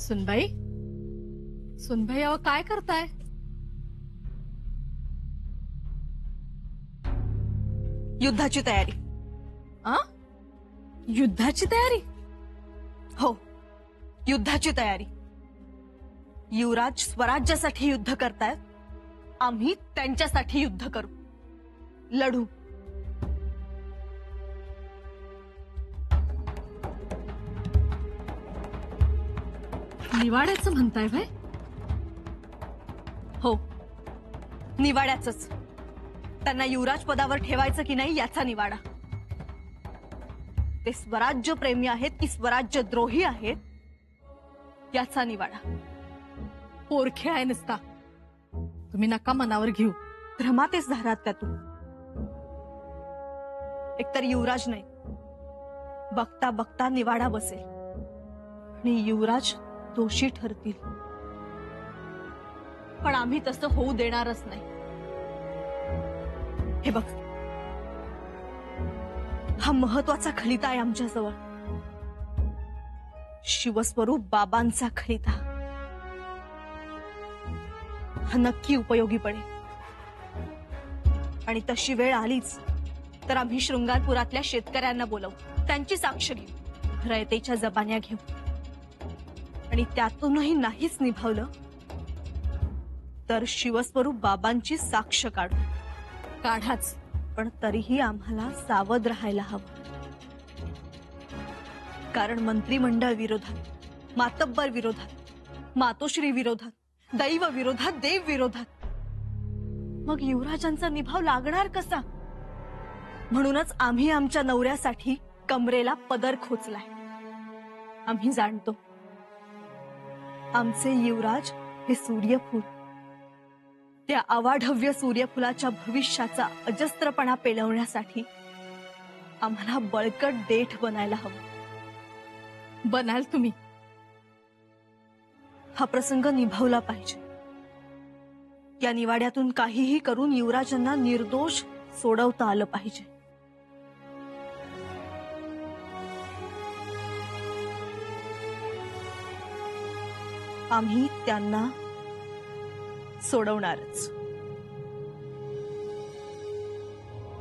सुनबाई, सुनबाई अहो काय करताय? युद्धाची तयारी. आ? युद्धाची तयारी? हो, युद्धाची तयारी. युवराज स्वराज्यासाठी युद्ध करतायत, आम्ही त्यांच्यासाठी युद्ध करू, लढू. निवाड्याचं म्हणताय भाई? हो, निवाड्याचंच. त्यांना युवराज पदावर ठेवायचं की नाही याचा निवाडा. ते स्वराज्य प्रेमी आहेत की स्वराज्य द्रोही आहेत याचा निवाडा. पोरखे आहे नसता, तुम्ही नका मनावर घेऊ. भ्रमातेच धारात का तू? एकतर युवराज नाही, बघता बघता निवाडा बसेल आणि युवराज दोषी ठरतील. पण आम्ही तसं होऊ देणारच नाही. हे बघ, हा महत्वाचा खलिता आहे आमच्याजवळ. शिवस्वरूप बाबांचा खलिता. हा नक्की उपयोगी पडेल. आणि तशी वेळ आलीच तर आम्ही शृंगारपुरातल्या शेतकऱ्यांना बोलवू, त्यांची साक्ष घेऊ, रयतेच्या जबान्या घेऊ. आणि त्यातूनही नाहीच निभावलं तर शिवस्वरूप बाबांची साक्ष काढू. काढाच, पण तरीही आम्हाला सावध राहायला हवं. कारण मंत्रिमंडळ विरोधात, मातब्बर विरोधात, मातोश्री विरोधात, दैव विरोधात, देव विरोधात, मग युवराजांचा निभाव लागणार कसा? म्हणूनच आम्ही आमच्या नवऱ्यासाठी कमरेला पदर खोचलाय. आम्ही जाणतो आमचे युवराज हे सूर्यफूल, त्या अवाढव्य सूर्यफुलाच्या भविष्याचा अजस्त्रपणा पेलवण्यासाठी आम्हाला बळकट देठ बनायला हवं. बनाल तुम्ही. हा प्रसंग निभावला पाहिजे. या निवाड्यातून काहीही करून युवराजांना निर्दोष सोडवता आलं पाहिजे. आम्ही त्यांना सोडवणारच.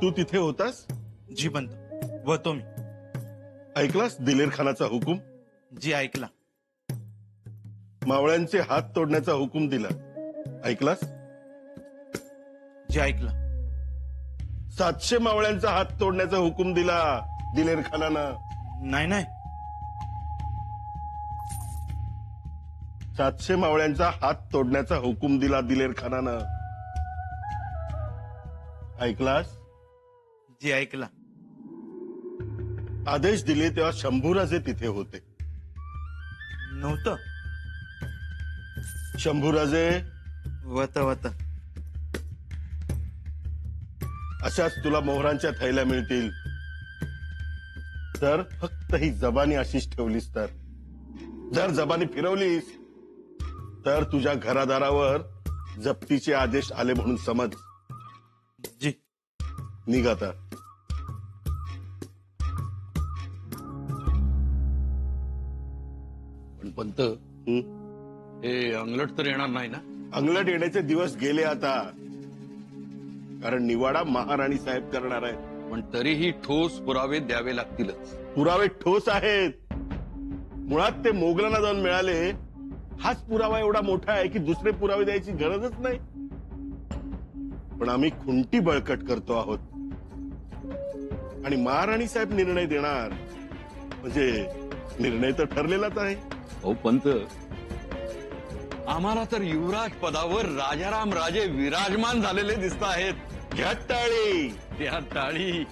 तू तिथे होतास? जी बनतो होतो मी. ऐकलास दिलेर खानाचा हुकूम? जी ऐकला. मावळ्यांचे हात तोडण्याचा हुकूम दिला, ऐकलास? जी ऐकला. 700 मावळ्यांचा हात तोडण्याचा हुकूम दिला दिलेर खानानं. नाही नाही, 700 मावळ्यांचा हात तोडण्याचा हुकूम दिला दिलेर खानानं, ऐकलास? जी ऐकला. आदेश दिले तेव्हा शंभूराजे तिथे होते. नव्हतं. शंभूराजे वत वत. अशाच तुला मोहरांच्या थैल्या मिळतील तर फक्त ही जबानी अशीच ठेवलीस तर. जर जबानी फिरवलीस तर तुझ्या घरादारावर जप्तीचे आदेश आले म्हणून समज. जी. निघ आता. पण पंत, हे अंगलट तर येणार नाही ना? अंगलट येण्याचे दिवस गेले आता, कारण निवाडा महाराणी साहेब करणार आहे. पण तरीही ठोस पुरावे द्यावे लागतीलच. पुरावे ठोस आहेत. मुळात ते मोगलांना जाऊन मिळाले. हाच पुरावा एवढा मोठा आहे की दुसरे पुरावे द्यायची गरजच नाही. पण आम्ही खुंटी बळकट करतो आहोत आणि महाराणी साहेब निर्णय देणार म्हणजे निर्णय तर ठरलेलाच आहे. हो पंत, आम्हाला तर युवराज पदावर राजाराम राजे विराजमान झालेले दिसत आहेत. घ्या टाळी. त्या टाळी.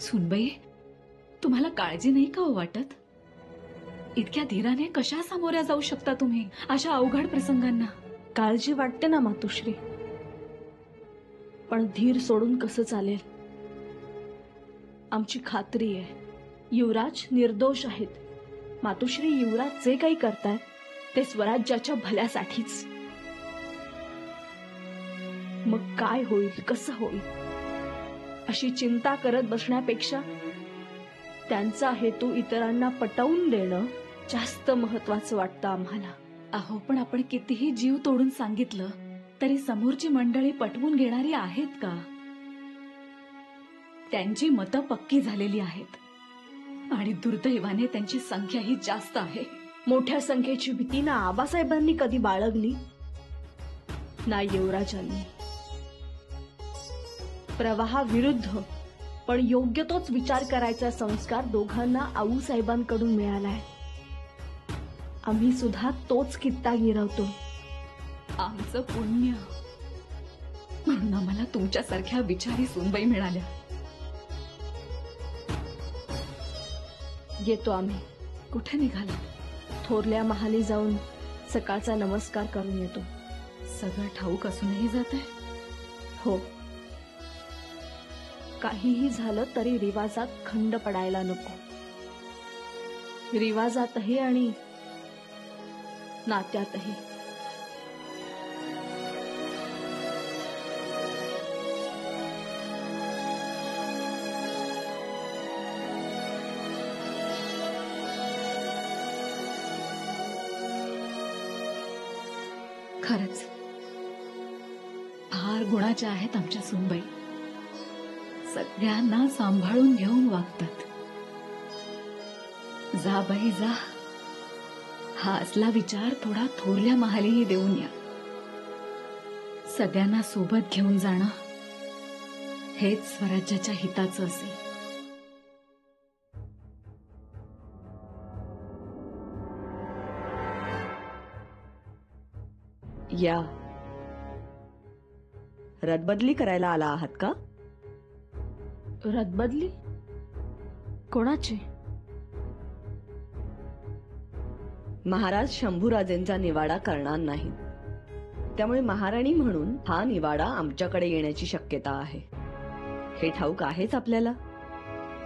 सुनबाई, तुम्हाला काळजी नाही का हो वाटत? इतक्या धीराने कशा सामोऱ्या जाऊ शकता तुम्ही अशा अवघड प्रसंगांना? काळजी वाटते ना मातोश्री, पण धीर सोडून कसं चालेल? आमची खात्री आहे युवराज निर्दोष आहेत. मातोश्री, युवराज जे काही करतायत ते स्वराज्याच्या भल्यासाठीच. मग काय होईल, कसं होईल अशी चिंता करत बसण्यापेक्षा त्यांचा हेतू इतरांना पटवून देणं जास्त महत्वाचं वाटतं आम्हाला. अहो पण आपण कितीही जीव तोडून सांगितलं तरी समोरची मंडळी पटवून घेणारी आहेत का? त्यांची मतं पक्की झालेली आहेत आणि दुर्दैवाने त्यांची संख्याही जास्त आहे. मोठ्या संख्येची भीती ना आबासाहेबांनी कधी बाळगली ना युवराजांनी. प्रवाहाविरुद्ध पण योग्य तोच विचार करायचा संस्कार दोघांना आऊसाहेबांकडून मिळालाय. आम्ही सुद्धा तोच कित्ता गिरवतो. आमचं पुण्य म्हणून आम्हाला तुमच्यासारख्या विचारी सूनबाई मिळाल्या. येतो आम्ही. कुठे निघाला? थोरल्या महाली जाऊन सकाळचा नमस्कार करून येतो. सगळं ठाऊक असूनही जात आहे? हो. काहीही झालं तरी रिवाजात खंड पडायला नको. रिवाजातही आणि नात्यातही. खरंच फार गुणाच्या आहेत आमच्या सूनबाई. सगळ्यांना सांभाळून घेऊन वागतात. जा बाई जा. हा असला विचार थोडा थोरल्या महालीही देऊन या. सगळ्यांना सोबत घेऊन जाणं हेच स्वराज्याच्या हिताचं असेल. या. रदबदली करायला आला आहात का? रदबदली कोणाची? महाराज शंभूराजेंचा निवाडा करणार नाहीत. त्यामुळे महाराणी म्हणून हा निवाडा आमच्याकडे येण्याची शक्यता आहे. हे ठाऊक आहेच आपल्याला.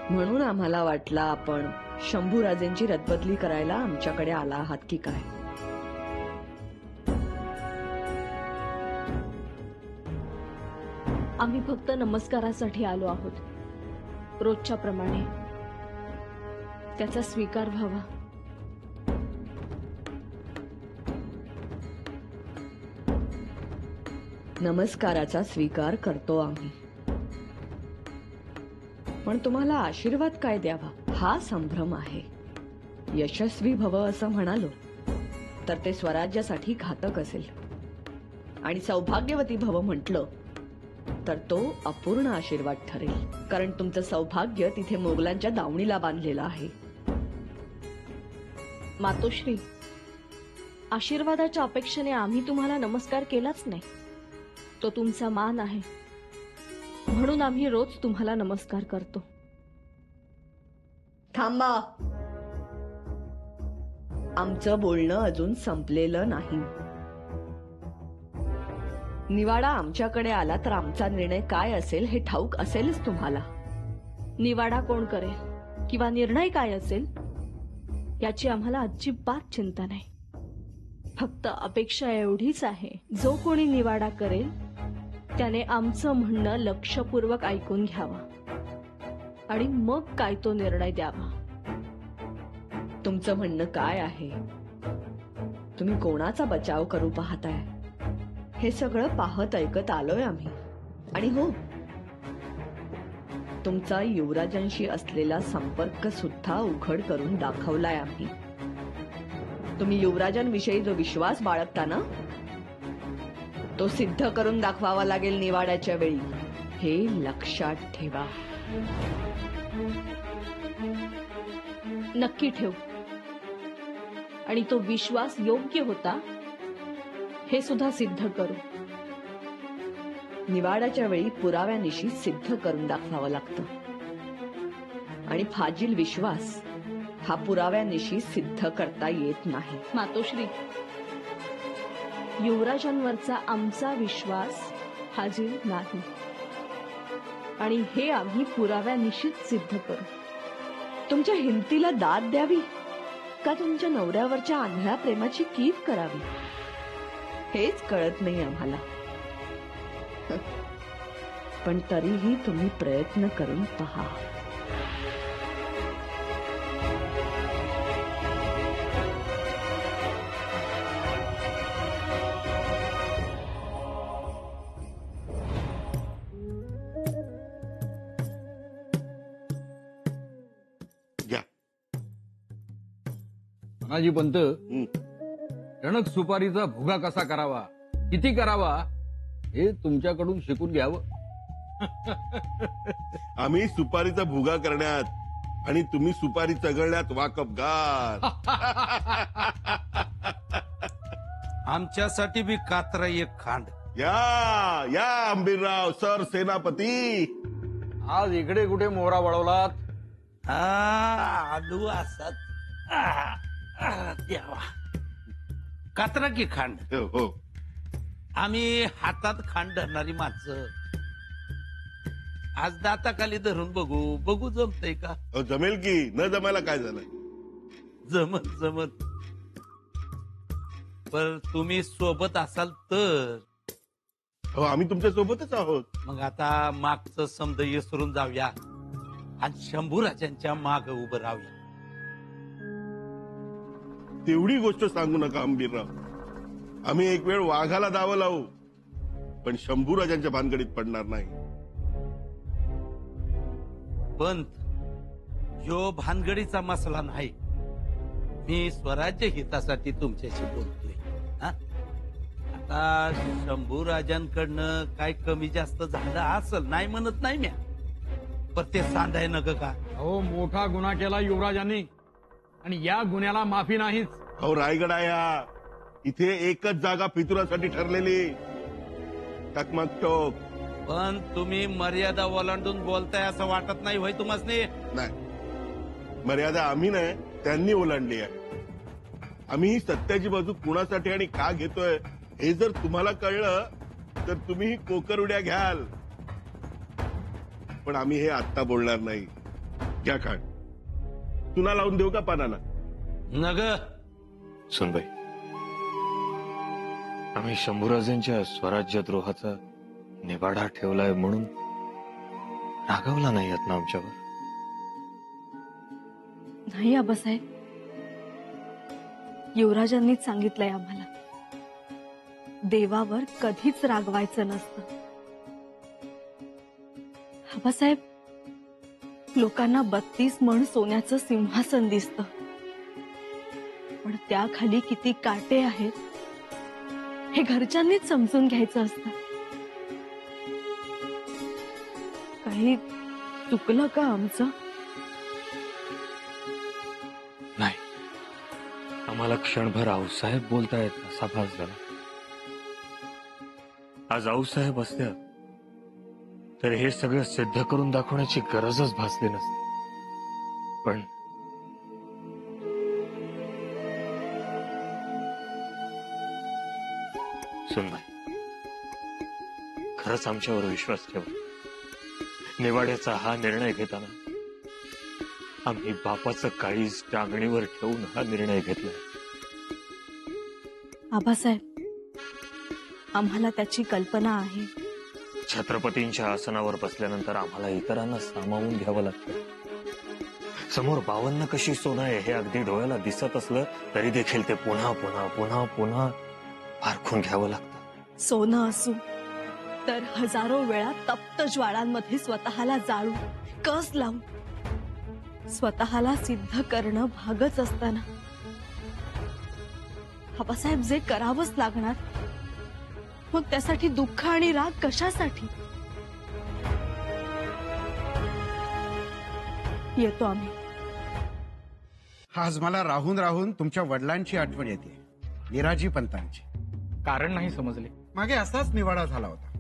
म्हणून आम्हाला वाटलं आपण शंभूराजेंची रदबदली करायला आमच्याकडे आला आहात की काय. आम्ही फक्त नमस्कारासाठी आलो आहोत. रोजच्या प्रमाणे त्याचा स्वीकार व्हावा. नमस्काराचा स्वीकार करतो आम्ही. पण तुम्हाला आशीर्वाद काय द्यावा हा संभ्रम आहे. यशस्वी भव असं म्हणालो तर ते स्वराज्यासाठी घातक असेल आणि सौभाग्यवती भव म्हटलं तर तो अपूर्ण आशीर्वाद ठरेल. कारण तुमचं सौभाग्य तिथे मोगलांच्या दावणीला बांधलेलं आहे. मातोश्री, आशीर्वादाच्या अपेक्षेने आम्ही तुम्हाला नमस्कार केलाच नाही. तो तुमचा मान आहे म्हणून आम्ही रोज तुम्हाला नमस्कार करतो. थांबा. आमचं बोलणं अजून संपलेलं नाही. निवाडा आमच्याकडे आला तर आमचा निर्णय काय असेल हे ठाऊक असेलच तुम्हाला. निवाडा कोण करेल किंवा निर्णय काय असेल याची आम्हाला अजिबात चिंता नाही. फक्त अपेक्षा एवढीच आहे, जो कोणी निवाडा करेल त्याने आमचं म्हणणं लक्षपूर्वक ऐकून घ्यावा आणि मग काय तो निर्णय द्यावा. तुमचं म्हणणं काय आहे? तुम्ही कोणाचा बचाव करू पाहताय? हे सगळं पाहत ऐकत आलोय आम्ही. आणि हो, तुमचा युवराजांशी असलेला संपर्क सुद्धा उघड करून दाखवलाय आम्ही. तुम्ही युवराजांविषयी जो विश्वास बाळगता ना, तो सिद्ध करून दाखवावा लागेल निवाड्याच्या वेळी. हे लक्षात ठेवा. नक्की ठेव. आणि तो विश्वास योग्य होता हे सुद्धा सिद्ध करू. निवाड्याच्या वेळी पुराव्यानिशी सिद्ध करून दाखवावं लागतं आणि फाजील विश्वास हा पुराव्यानिशी सिद्ध करता येत नाही. मातोश्री, युवराजांवरचा आमचा विश्वास फाजील नाही आणि हे आम्ही पुराव्यानिशीच सिद्ध करू. तुमच्या हिमतीला दाद द्यावी का तुमच्या नवऱ्यावरच्या आंधळ्या प्रेमाची कीव करावी हेच कळत नाही आम्हाला. पण तरीही तुम्ही प्रयत्न करून पहा. घ्या. तानाजी पंत, हं. टणक सुपारीचा भुगा कसा करावा, किती करावा, हे तुमच्याकडून शिकून घ्यावं. आम्ही सुपारीचा भुगा करण्यात आणि तुम्ही सुपारी चगळण्यात वाकबगार. आमच्यासाठी बी कात्रा एक खांड. या या अंबीरराव सर सेनापती. आज इकडे कुठे मोहरा वळवलात? आलू असाच देवा. कात्रा की खांड. हो हो. आम्ही हातात खांड धरणारी माणसं. आज दाताखाली धरून बघू जमतय का? अहो, जमेल की, न जमायला काय झालं? जमत पर तुम्ही सोबत असाल तर. हो, आम्ही तुमच्या सोबतच आहोत. मग आता मागचं समज विसरून जाऊया आणि शंभूराजांच्या माग उभं राहूया. तेवढी गोष्ट सांगू नका अंबीरराव. आम्ही एक वेळ वाघाला दावं लावू, पण शंभूराजांच्या भानगडीत पडणार नाही. पण जो भानगडीचा मसला नाही. मी स्वराज्य हितासाठी तुमच्याशी बोलतोय. हा? आता शंभूराजांकडनं काय कमी जास्त झालं असल, नाही म्हणत नाही म्या, पण ते सांडाय नग का? अहो, मोठा गुन्हा केला युवराजांनी आणि या गुन्ह्याला माफी नाहीच. अहो, रायगड आहे इथे एकच जागा फितुरासाठी ठरलेली, टकमक टोक. पण तुम्ही मर्यादा ओलांडून बोलताय असं वाटत नाही होय तुम्हासनी? नाही, मर्यादा आम्ही नाही, त्यांनी ओलांडली आहे. आम्ही ही सत्याची बाजू कुणासाठी आणि का घेतोय हे जर तुम्हाला कळलं तर तुम्ही कोकर उड्या घ्याल. पण आम्ही हे आत्ता बोलणार नाही. घ्या खाण. चुना लावून देऊ का पानाला? नग सुनबाई, आम्ही शंभूराजांच्या स्वराज्यद्रोहाचा निवाडा ठेवलाय म्हणून रागवला नाही आहेत ना आमच्यावर? नाही आबासाहेब, युवराजांनीच सांगितलंय आम्हाला, देवावर कधीच रागवायचं नसतं. आबासाहेब, लोकांना 32 मण सोन्याचं सिंहासन दिसतं, पण त्याखाली किती काटे आहेत हे घरच्यांनीच समजून घ्यायचं असतं. काही चुकलं का आमचं? नाही, आम्हाला क्षणभर आऊसाहेब बोलतायत असा भास झाला. आज आऊसाहेब असत्या तर हे सगळं सिद्ध करून दाखवण्याची गरजच भासली नसती. पण सुनबाई, खरंच आमच्यावर विश्वास ठेवा. निवाड्याचा हा निर्णय घेताना आम्ही बापाचं काळीज टांगणीवर ठेवून हा निर्णय घेतलाय. आबासाहेब, आम्हाला त्याची कल्पना आहे. छत्रपतींच्या आसनावर बसल्यानंतर आम्हाला इतरांना सामावून घ्यावं लागतं. समोर 52 कशी सोनं आहे हे अगदी डोळ्याला दिसत असलं तरी देखील ते पुन्हा पुन्हा पुन्हा पुन्हा पारखून घ्यावं लागतं. सोनं असू तर हजारो वेळा तप्त ज्वाळांमध्ये स्वतःला जाळून कस लावून स्वतःला सिद्ध करणं भागच असताना आबासाहेब जे करावंच लागणार, मग त्यासाठी दुःख आणि राग कशासाठी? येतो आम्ही. आज मला राहून राहून तुमच्या वडिलांची आठवण येते, निराजी पंतांची. कारण नाही समजले. मागे असाच निवाडा झाला होता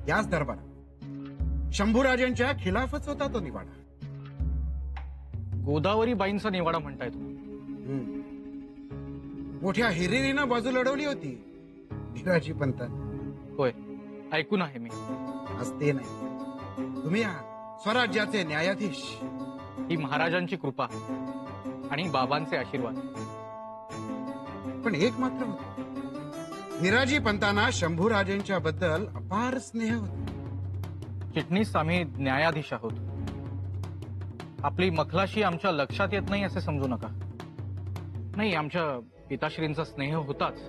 याच दरबारात. शंभूराजांच्या खिलाफच होता तो निवाडा. गोदावरी बाईंचा निवाडा म्हणताय तुम्ही? मोठ्या हिरिरीनं बाजू लढवली होती निराजी पंतांनी. होय, ऐकून आहे मी. असते नाही, तुम्ही आहात स्वराज्याचे न्यायाधीश. ही महाराजांची कृपा आणि बाबांचे आशीर्वाद. पण एक मात्र होत, निराजी पंतांना शंभूराजेंच्या बद्दल अपार स्नेह होता. चिटणीस आम्ही न्यायाधीश आहोत. आपली मखलाशी आमच्या लक्षात येत नाही असे समजू नका. नाही, आमच्या पिताश्रींचा स्नेह होताच,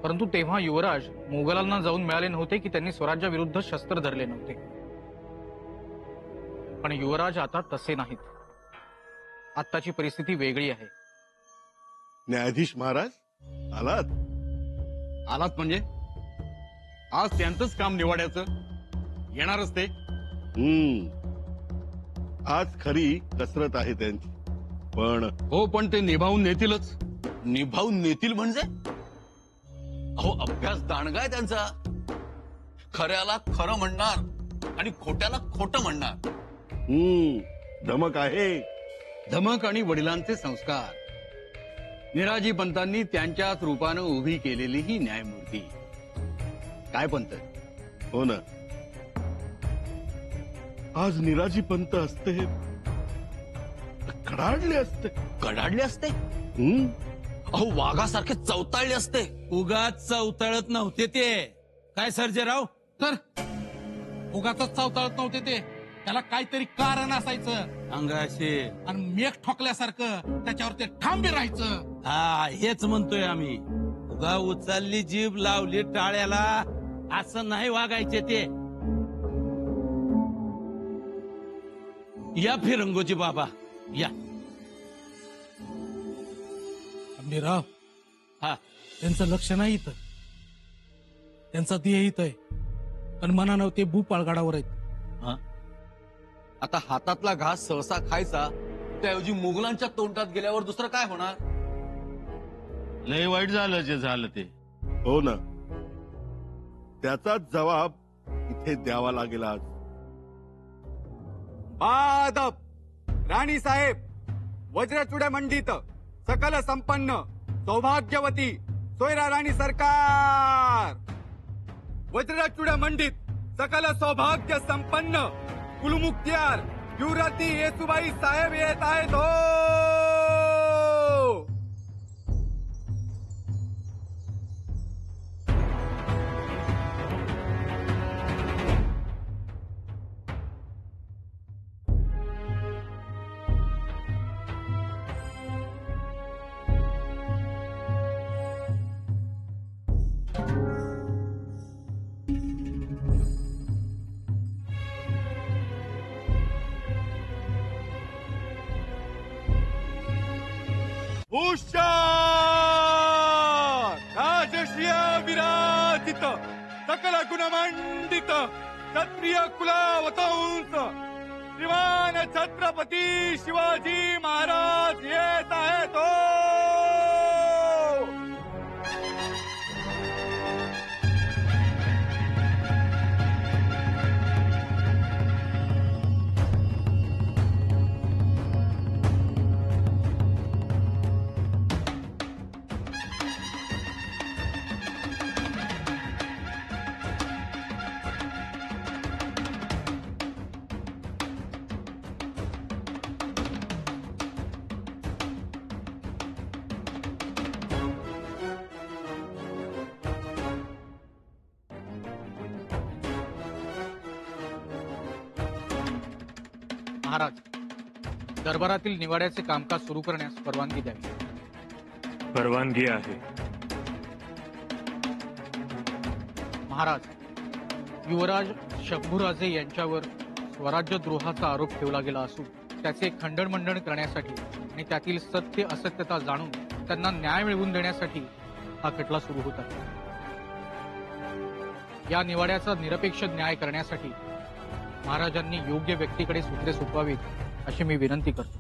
परंतु तेव्हा युवराज मोगलांना जाऊन मिळाले नव्हते की त्यांनी स्वराज्याविरुद्ध शस्त्र धरले नव्हते. पण युवराज आता तसे नाहीत. आत्ताची परिस्थिती वेगळी आहे. न्यायाधीश महाराज आलात? आलात म्हणजे आज त्यांचंच काम निवाड्याचं येणारच ते. आज खरी कसरत आहे त्यांची. पण ते निभावून नेतीलच. निभावून नेतील म्हणजे? अहो, अभ्यास दांडगा आहे त्यांचा. खऱ्याला खरं म्हणणार आणि खोट्याला खोटं म्हणणार. धमक आहे. धमक आणि वडिलांचे संस्कार. निराजी पंतांनी त्यांच्याच रूपानं उभी केलेली ही न्यायमूर्ती. काय पंत? हो ना, आज निराजी पंत असते कडाडले असते. कडाडले असते? अहो, वाघासारखे चवताळले असते. उगाच चवताळत नव्हते ते. काय सर्जेराव? तर उगाच चवताळत नव्हते ते. त्याला काहीतरी कारण असायचं अंगाशी आणि मेघ ठोकल्यासारखं त्याच्यावर ते ठांबे राहायचं. हा, हेच म्हणतोय आम्ही. उगा उचलली जीभ लावली टाळ्याला असं नाही वागायचे ते. या फिरंगोजी बाबा या. राव, हा, त्यांचं लक्ष नाही इथं. त्यांचा देह इथं आहे, पण मनानं ते भूपाळगडावर आहेत. आता हातातला घास सहसा खायचा, त्याऐवजी मुघलांच्या तोंडात गेल्यावर दुसरं काय होणार? लय वाईट झालं जे झालं ते. हो ना, त्याचाच जबाब इथे द्यावा लागेल आज. राणी साहेब, वज्रचूड्या मंडित सकल संपन्न सौभाग्यवती सोयरा राणी सरकार. वज्रचूड्या मंडित सकल सौभाग्य संपन्न कुलमुख्तियार युवराती येसुबाई साहेब येत आहेत हो. राजश्रिय विराजित सकल गुणमंडित क्षत्रिय कुलावतंस श्रीमान छत्रपती शिवाजी महाराज येत आहेत हो. महाराज, दरबारातील निवाड्याचे कामकाज सुरू करण्यास परवानगी द्यावी. परवानगी आहे. महाराज, युवराज शंभूराजे यांच्यावर स्वराज्यद्रोहाचा आरोप ठेवला गेला असून त्याचे खंडणमंडण करण्यासाठी आणि त्यातील सत्य असत्यता जाणून त्यांना न्याय मिळवून देण्यासाठी हा खटला सुरू होता. या निवाड्याचा निरपेक्ष न्याय करण्यासाठी महाराजांनी योग्य व्यक्तीकडे सूत्रे सोपवावीत अशी मी विनंती करतो.